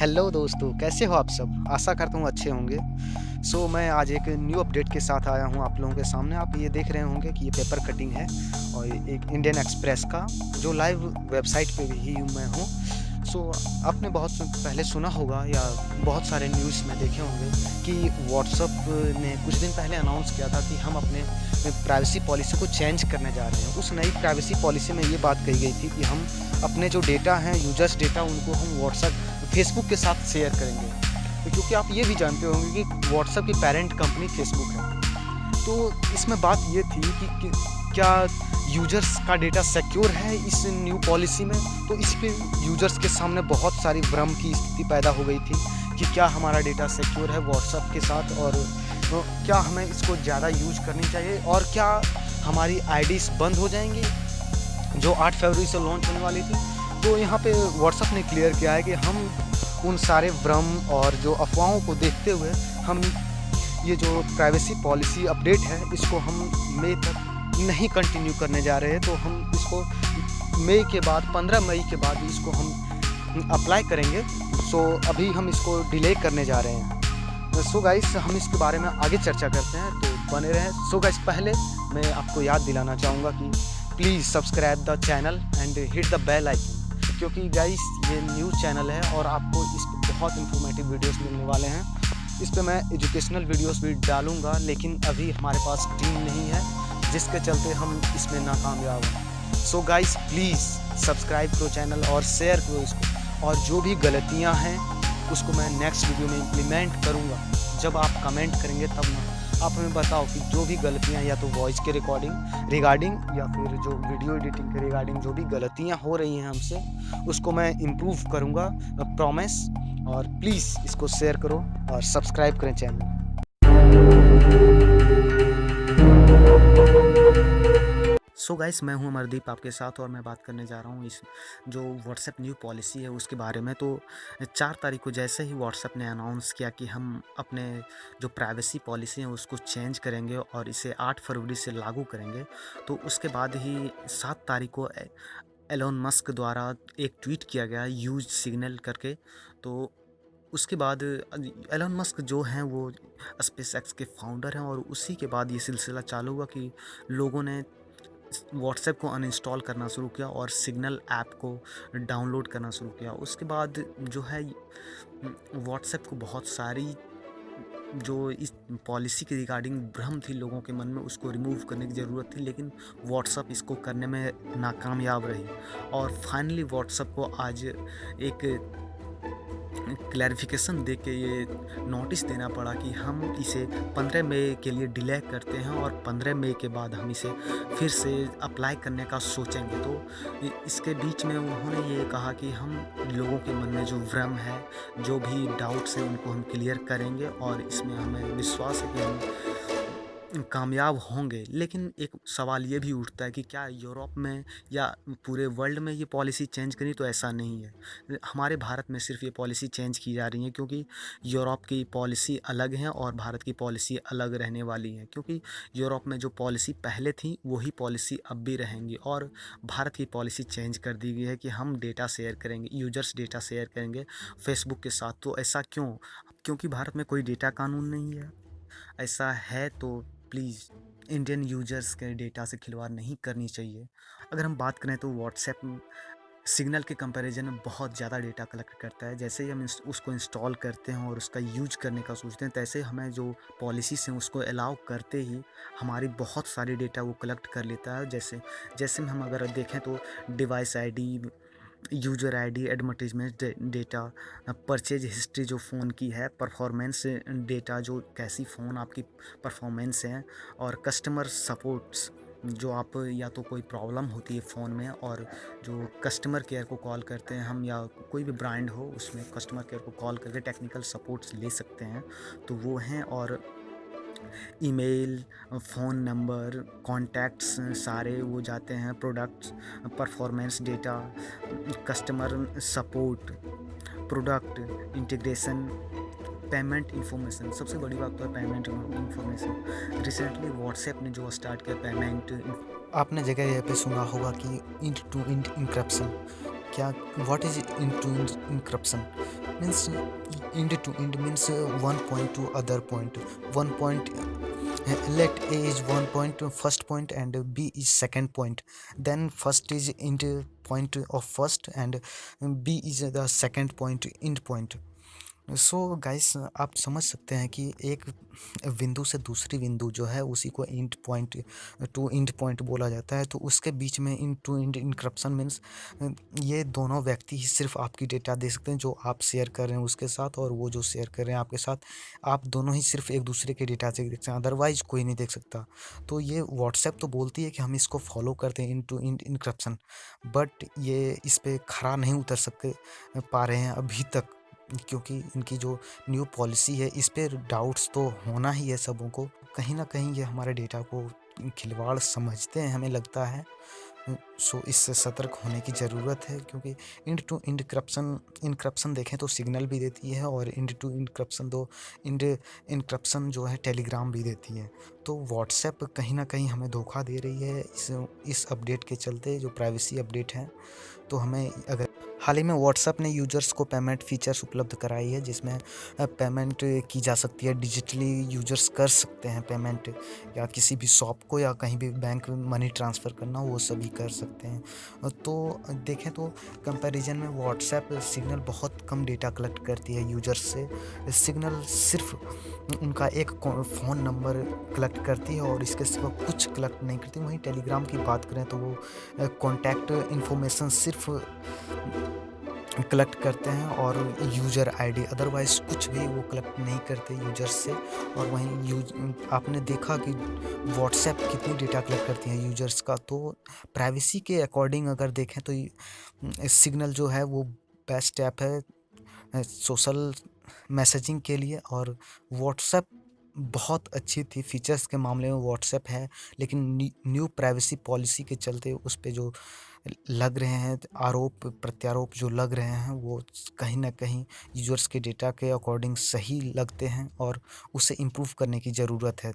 Hello दोस्तों, कैसे हो आप सब? आशा करता हूँ अच्छे होंगे। मैं आज एक न्यू अपडेट के साथ आया हूँ आप लोगों के सामने। आप ये देख रहे होंगे कि ये पेपर कटिंग है और ये एक इंडियन एक्सप्रेस का जो लाइव वेबसाइट पे ही मैं हूँ। आपने बहुत पहले सुना होगा या बहुत सारे न्यूज़ में देखे होंगे कि व्हाट्सएप ने कुछ दिन पहले अनाउंस किया था कि हम अपने प्राइवेसी पॉलिसी को चेंज करने जा रहे हैं। उस नई प्राइवेसी पॉलिसी में ये बात कही गई थी कि हम अपने जो डेटा हैं, यूज़र्स डेटा, उनको हम फेसबुक के साथ शेयर करेंगे। क्योंकि आप ये भी जानते होंगे कि व्हाट्सएप की पेरेंट कंपनी फेसबुक है। तो इसमें बात ये थी कि क्या यूज़र्स का डेटा सिक्योर है इस न्यू पॉलिसी में? तो इस पे यूज़र्स के सामने बहुत सारी भ्रम की स्थिति पैदा हो गई थी कि क्या हमारा डेटा सिक्योर है व्हाट्सएप के साथ, और क्या हमें इसको ज़्यादा यूज़ करनी चाहिए, और क्या हमारी आईडीज़ बंद हो जाएँगी जो 8 फरवरी से लॉन्च होने वाली थी। तो यहाँ पे व्हाट्सएप ने क्लियर किया है कि हम उन सारे भ्रम और जो अफवाहों को देखते हुए हम ये जो प्राइवेसी पॉलिसी अपडेट है इसको हम मई तक नहीं कंटिन्यू करने जा रहे हैं। तो हम इसको मई के बाद 15 मई के बाद इसको हम अप्लाई करेंगे। अभी हम इसको डिले करने जा रहे हैं। गाइस, हम इसके बारे में आगे चर्चा करते हैं, तो बने रहें। गाइस, पहले मैं आपको याद दिलाना चाहूँगा कि please subscribe the channel and hit the bell icon, क्योंकि गाइस ये न्यूज़ चैनल है और आपको इस पे बहुत इन्फॉर्मेटिव वीडियोस मिलने वाले हैं। इस पे मैं एजुकेशनल वीडियोस भी डालूँगा, लेकिन अभी हमारे पास टीम नहीं है, जिसके चलते हम इसमें नाकामयाब हैं। गाइस, प्लीज़ सब्सक्राइब करो चैनल और शेयर करो इसको, और जो भी गलतियाँ हैं उसको मैं नेक्स्ट वीडियो में इम्प्लीमेंट करूँगा। जब आप कमेंट करेंगे तब ना आप हमें बताओ कि जो भी गलतियाँ, या तो वॉइस के रिगार्डिंग या फिर जो वीडियो एडिटिंग के रिगार्डिंग जो भी गलतियाँ हो रही हैं हमसे, उसको मैं इम्प्रूव करूँगा, प्रॉमिस। और प्लीज़ इसको शेयर करो और सब्सक्राइब करें चैनल। गाइस, मैं हूं अमरदीप आपके साथ, और मैं बात करने जा रहा हूं इस जो व्हाट्सएप न्यू पॉलिसी है उसके बारे में। तो 4 तारीख को जैसे ही व्हाट्सएप ने अनाउंस किया कि हम अपने जो प्राइवेसी पॉलिसी है उसको चेंज करेंगे और इसे 8 फरवरी से लागू करेंगे, तो उसके बाद ही 7 तारीख को एलोन मस्क द्वारा एक ट्वीट किया गया, यूज सिग्नल करके। तो उसके बाद एलोन मस्क जो हैं वो स्पेस एक्स के फाउंडर हैं, और उसी के बाद ये सिलसिला चालू हुआ कि लोगों ने व्हाट्सएप को अनइंस्टॉल करना शुरू किया और सिग्नल ऐप को डाउनलोड करना शुरू किया। उसके बाद जो है व्हाट्सएप को बहुत सारी जो इस पॉलिसी के रिगार्डिंग भ्रम थी लोगों के मन में, उसको रिमूव करने की ज़रूरत थी, लेकिन व्हाट्सएप इसको करने में नाकामयाब रही। और फाइनली व्हाट्सएप को आज एक क्लैरिफिकेशन दे के ये नोटिस देना पड़ा कि हम इसे 15 मई के लिए डिले करते हैं, और 15 मई के बाद हम इसे फिर से अप्लाई करने का सोचेंगे। तो इसके बीच में उन्होंने ये कहा कि हम लोगों के मन में जो भ्रम है, जो भी डाउट्स हैं, उनको हम क्लियर करेंगे, और इसमें हमें विश्वास है कि हम कामयाब होंगे। लेकिन एक सवाल ये भी उठता है कि क्या यूरोप में या पूरे वर्ल्ड में ये पॉलिसी चेंज करी? तो ऐसा नहीं है। हमारे भारत में सिर्फ ये पॉलिसी चेंज की जा रही है, क्योंकि यूरोप की पॉलिसी अलग है और भारत की पॉलिसी अलग रहने वाली है। क्योंकि यूरोप में जो पॉलिसी पहले थी वही पॉलिसी अब भी रहेंगी, और भारत की पॉलिसी चेंज कर दी गई है कि हम डेटा शेयर करेंगे, यूजर्स डेटा शेयर करेंगे फेसबुक के साथ। तो ऐसा क्यों? क्योंकि भारत में कोई डेटा कानून नहीं है। ऐसा है तो प्लीज़ इंडियन यूजर्स के डेटा से खिलवाड़ नहीं करनी चाहिए। अगर हम बात करें तो व्हाट्सएप सिग्नल के कंपैरिजन में बहुत ज़्यादा डेटा कलेक्ट करता है। जैसे ही हम उसको इंस्टॉल करते हैं और उसका यूज करने का सोचते हैं, तैसे हमें जो पॉलिसीज हैं उसको अलाउ करते ही हमारी बहुत सारी डेटा वो कलेक्ट कर लेता है। जैसे जैसे हम अगर देखें तो device ID, user ID, advertisement data, purchase history जो फ़ोन की है, परफॉर्मेंस डेटा जो कैसी फ़ोन आपकी परफॉर्मेंस है, और कस्टमर सपोर्ट्स जो आप या तो कोई प्रॉब्लम होती है फ़ोन में और जो कस्टमर केयर को कॉल करते हैं हम, या कोई भी ब्रांड हो उसमें कस्टमर केयर को कॉल करके टेक्निकल सपोर्ट्स ले सकते हैं, तो वो हैं। और ईमेल, फ़ोन नंबर, कॉन्टैक्ट्स सारे वो जाते हैं। Products, performance data, customer support, product integration, payment information. सबसे बड़ी बात तो है पेमेंट इंफॉर्मेशन। रिसेंटली व्हाट्सएप ने जो स्टार्ट किया पेमेंट, आपने जगह यहाँ पे सुना होगा कि इंड टू इंड इंक्रप्शन। क्या what is end to end encryption? means end to end means one point to other point. One point, let A is one point, first point, and B is second point. Then first is end point of first, and B is the second point, end point. So guys, आप समझ सकते हैं कि एक बिंदु से दूसरी बिंदु जो है उसी को end point to end point बोला जाता है। तो उसके बीच में इन टू इंड इनक्रप्शन मीन्स ये दोनों व्यक्ति ही सिर्फ आपकी डेटा देख सकते हैं जो आप शेयर कर रहे हैं उसके साथ, और वो जो शेयर कर रहे हैं आपके साथ, आप दोनों ही सिर्फ एक दूसरे के डेटा से देख सकते हैं, अदरवाइज कोई नहीं देख सकता। तो ये व्हाट्सएप तो बोलती है कि हम इसको फॉलो करते हैं इन टू इंड इनक्रप्शन, बट ये इस पर खरा नहीं उतर सकते पा रहे हैं अभी तक, क्योंकि इनकी जो न्यू पॉलिसी है इस पे डाउट्स तो होना ही है सबों को। कहीं ना कहीं ये हमारे डेटा को खिलवाड़ समझते हैं, हमें लगता है। सो इससे सतर्क होने की ज़रूरत है, क्योंकि इंड टू इंड इनक्रप्शन देखें तो सिग्नल भी देती है, और इंड टू इंड इनक्रप्शन जो है टेलीग्राम भी देती है। तो व्हाट्सएप कहीं ना कहीं हमें धोखा दे रही है इस अपडेट के चलते, जो प्राइवेसी अपडेट है। तो हमें अगर हाल ही में व्हाट्सएप ने यूजर्स को पेमेंट फीचर्स उपलब्ध कराई है, जिसमें पेमेंट की जा सकती है डिजिटली। यूजर्स कर सकते हैं पेमेंट, या किसी भी शॉप को या कहीं भी बैंक में मनी ट्रांसफ़र करना, वो सभी कर सकते हैं। तो देखें तो कंपैरिजन में व्हाट्सएप सिग्नल बहुत कम डेटा कलेक्ट करती है यूजर्स से। सिग्नल सिर्फ उनका एक फ़ोन नंबर कलेक्ट करती है, और इसके सिवा कुछ कलेक्ट नहीं करती। वहीं टेलीग्राम की बात करें तो वो कॉन्टैक्ट इन्फॉर्मेशन सिर्फ कलेक्ट करते हैं, और यूज़र आईडी, अदरवाइज कुछ भी वो कलेक्ट नहीं करते यूजर्स से। और वहीं आपने देखा कि व्हाट्सएप कितनी डेटा कलेक्ट करती है यूजर्स का। तो प्राइवेसी के अकॉर्डिंग अगर देखें तो सिग्नल जो है वो बेस्ट ऐप है सोशल मैसेजिंग के लिए। और व्हाट्सएप बहुत अच्छी थी फीचर्स के मामले में, व्हाट्सएप है, लेकिन न्यू प्राइवेसी पॉलिसी के चलते उस पे जो लग रहे हैं आरोप प्रत्यारोप जो लग रहे हैं, वो कहीं ना कहीं यूजर्स के डेटा के अकॉर्डिंग सही लगते हैं, और उसे इम्प्रूव करने की ज़रूरत है।